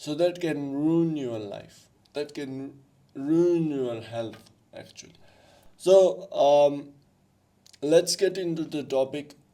so that can ruin your life, that can ruin your health actually. So let's get into the topic.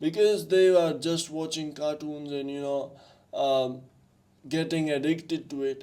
because they are just watching cartoons and getting addicted to it,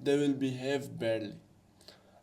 they will behave badly,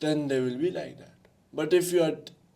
then they will be like that. But if you are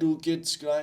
do kids cry।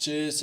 6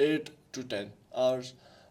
8 to 10 hours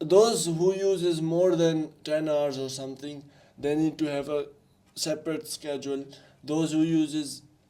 those who uses more than 10 hours or something, they need to have a separate schedule. Those who uses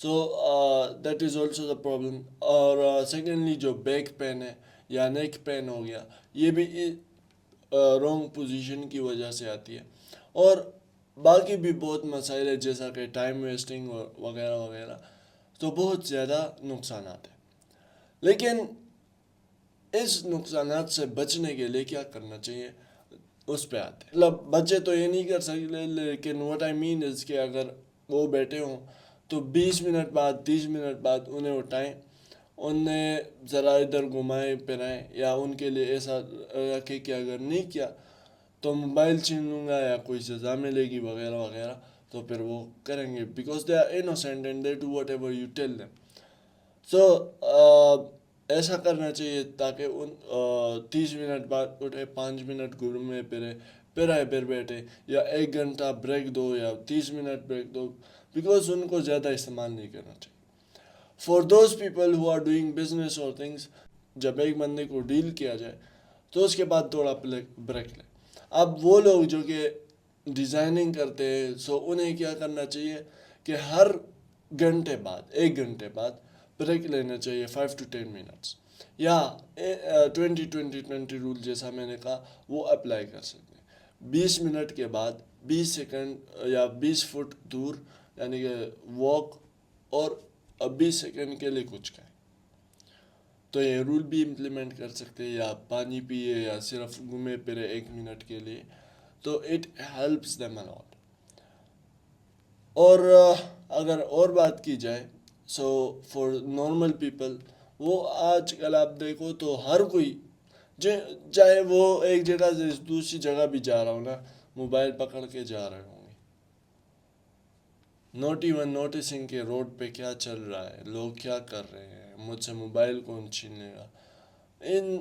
so that is also the problem. اور secondly جو back pain ہے یا نیک pain ہو گیا، یہ بھی wrong position کی وجہ سے آتی ہے. اور باقی بھی بہت مسائل ہیں جیسا کہ ٹائم ویسٹنگ وغیرہ وغیرہ، تو بہت زیادہ نقصانات ہیں. لیکن اس نقصانات سے بچنے کے لیے کیا کرنا چاہیے اس پہ آتے ہیں. مطلب بچے تو یہ نہیں کر سکتے، لیکن واٹ آئی مین از کہ اگر وہ بیٹھے ہوں تو 20 منٹ بعد 30 منٹ بعد انہیں اٹھائیں، انہیں ذرا ادھر گھمائیں پھرائیں، یا ان کے لیے ایسا رکھے کہ اگر نہیں کیا تو موبائل چھین لوں گا یا کوئی سزا ملے گی وغیرہ وغیرہ، تو پھر وہ کریں گے because they are innocent and they do whatever you tell them. So ایسا کرنا چاہیے تاکہ ان 30 منٹ بعد اٹھے، 5 منٹ گھومے پھرے، پھر آئے پھر بیٹھے، یا 1 گھنٹہ بریک دو یا 30 منٹ بریک دو، بیکاز ان کو زیادہ استعمال نہیں کرنا چاہیے. For those people who are doing business اور تھنگس، جب ایک بندے کو ڈیل کیا جائے تو اس کے بعد تھوڑا بریک لیں. اب وہ لوگ جو کہ ڈیزائننگ کرتے ہیں، سو انہیں کیا کرنا چاہیے کہ ہر گھنٹے بعد 1 گھنٹے بعد بریک لینا چاہیے 5 to 10 منٹس، یا 20-20-20 رول جیسا میں نے کہا وہ اپلائی کر سکتے ہیں. 20 منٹ کے بعد 20 سیکنڈ یا 20 فٹ دور یعنی کہ واک، اور 20 سیکنڈ کے لیے کچھ کھائیں. تو یہ رول بھی امپلیمنٹ کر سکتے ہیں، یا پانی پیے یا صرف گھومے پھرے 1 منٹ کے لیے، تو اٹ ہیلپس دیم الاٹ. اور اگر اور بات کی جائے، سو فار نارمل پیپل، وہ آج کل آپ دیکھو تو ہر کوئی چاہے وہ ایک جگہ سے دوسری جگہ بھی جا رہا ہو نا، موبائل پکڑ کے جا رہے ہوں گے، ناٹ ایون نوٹسنگ کہ روڈ پہ کیا چل رہا ہے، لوگ کیا کر رہے ہیں، مجھ سے موبائل کون چھین لے گا. ان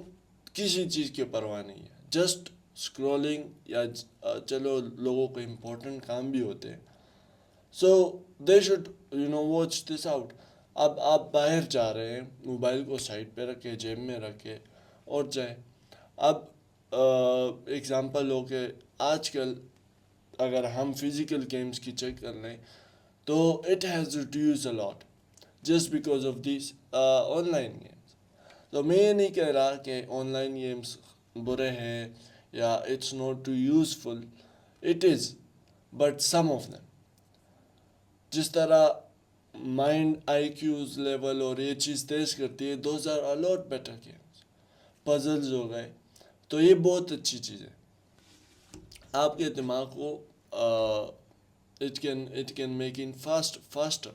کسی چیز کی پرواہ نہیں ہے، جسٹ اسکرولنگ. یا چلو لوگوں کو امپورٹنٹ کام بھی ہوتے ہیں، so they should watch this out. اب آپ باہر جا رہے ہیں، موبائل کو سائڈ پہ رکھے، جیب میں رکھے اور جائیں. اب ایگزامپل ہو کہ آج کل اگر ہم فزیکل گیمز کی چیک کر لیں تو it has reduce a lot just because of these online games. تو میں یہ نہیں کہہ رہا کہ آن لائن گیمس برے ہیں یا it's not too useful, it is, but some of them. جس طرح مائنڈ آئی کیوز لیول اور یہ چیز تیز کرتی ہے، those are a lot better games. Puzzles ہو گئے، تو یہ بہت اچھی چیز ہے. آپ کے دماغ کو it can make in faster.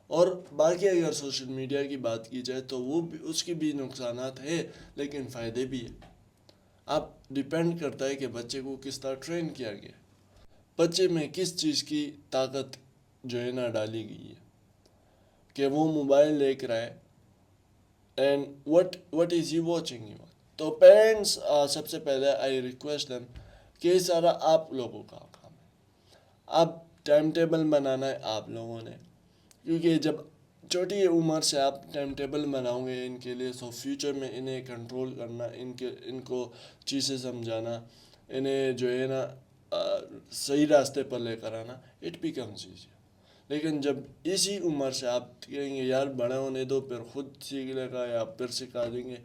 اور باقی اگر سوشل میڈیا کی بات کی جائے تو وہ بھی، اس کی بھی نقصانات ہے لیکن فائدے بھی ہیں. اب ڈپینڈ کرتا ہے کہ بچے کو کس طرح ٹرین کیا گیا، بچے میں کس چیز کی طاقت جو ہے نا ڈالی گئی ہے کہ وہ موبائل دیکھ رہا ہے. And what is he watching you. تو پیرنٹس سب سے پہلے آئی ریکویسٹ دیم کہ یہ سارا آپ لوگوں کا کام ہے. اب ٹائم ٹیبل بنانا ہے آپ لوگوں نے، کیونکہ جب چھوٹی عمر سے آپ ٹائم ٹیبل بناؤ گے ان کے لیے، سو فیوچر میں انہیں کنٹرول کرنا، ان کو چیزیں سمجھانا، انہیں جو ہے نا صحیح راستے پر لے کر آنا، اٹ بیکمز ایزی. لیکن جب اسی عمر سے آپ کہیں گے یار بڑے ہونے دو پھر خود سیکھ لے گا یا پھر سکھا دیں گے،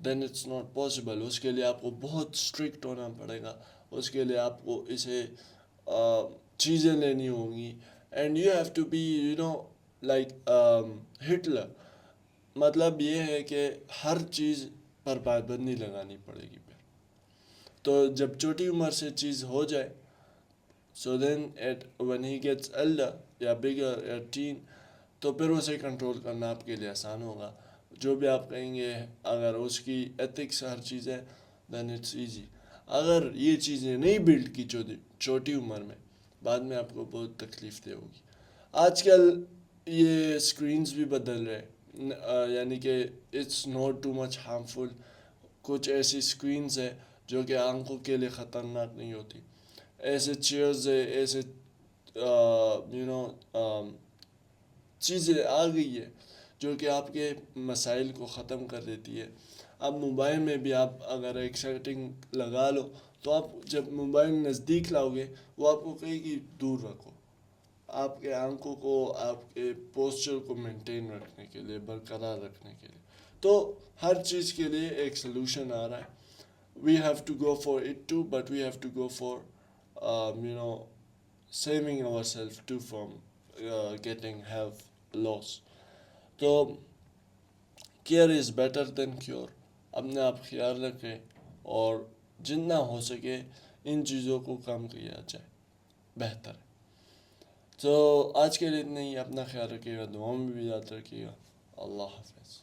دین اٹس ناٹ پاسبل. اس کے لیے آپ کو بہت اسٹرکٹ ہونا پڑے گا، اس کے لیے آپ کو اسے چیزیں لینی ہوں گی. And you have to be like Hitler. مطلب یہ ہے کہ ہر چیز پر پابندی لگانی پڑے گی پھر. تو جب چھوٹی عمر سے چیز ہو جائے، سو دین when he gets elder یا bigger یا teen، تو پھر اسے کنٹرول کرنا آپ کے لیے آسان ہوگا. جو بھی آپ کہیں گے اگر اس کی ایتھکس ہر چیز ہے، دین اٹس ایزی. اگر یہ چیزیں نہیں بلڈ کی چھوٹی عمر میں، بعد میں آپ کو بہت تکلیف دے ہوگی. آج کل یہ اسکرینز بھی بدل رہے، یعنی کہ it's not too much harmful. کچھ ایسی اسکرینز ہیں جو کہ آنکھوں کے لیے خطرناک نہیں ہوتی. ایسے چیئرز ہے، ایسے چیزیں آ گئی ہے جو کہ آپ کے مسائل کو ختم کر دیتی ہے. اب موبائل میں بھی آپ اگر ایک سیٹنگ لگا لو تو آپ جب موبائل نزدیک لاؤ گے وہ آپ کو کہے گی دور رکھو. آپ کے آنکھوں کو، آپ کے پوسچر کو مینٹین رکھنے کے لیے، برقرار رکھنے کے لیے. تو ہر چیز کے لیے ایک سلوشن آ رہا ہے. We have to go for it too, but we have to go for, saving ourselves too from getting health loss. تو care is better than cure. اپنے آپ خیال رکھیں اور جتنا ہو سکے ان چیزوں کو کم کیا جائے، بہتر ہے. تو آج کے لیے اتنا ہی. اپنا خیال رکھیے گا، دعاؤں میں بھی یاد رکھیے گا. اللہ حافظ.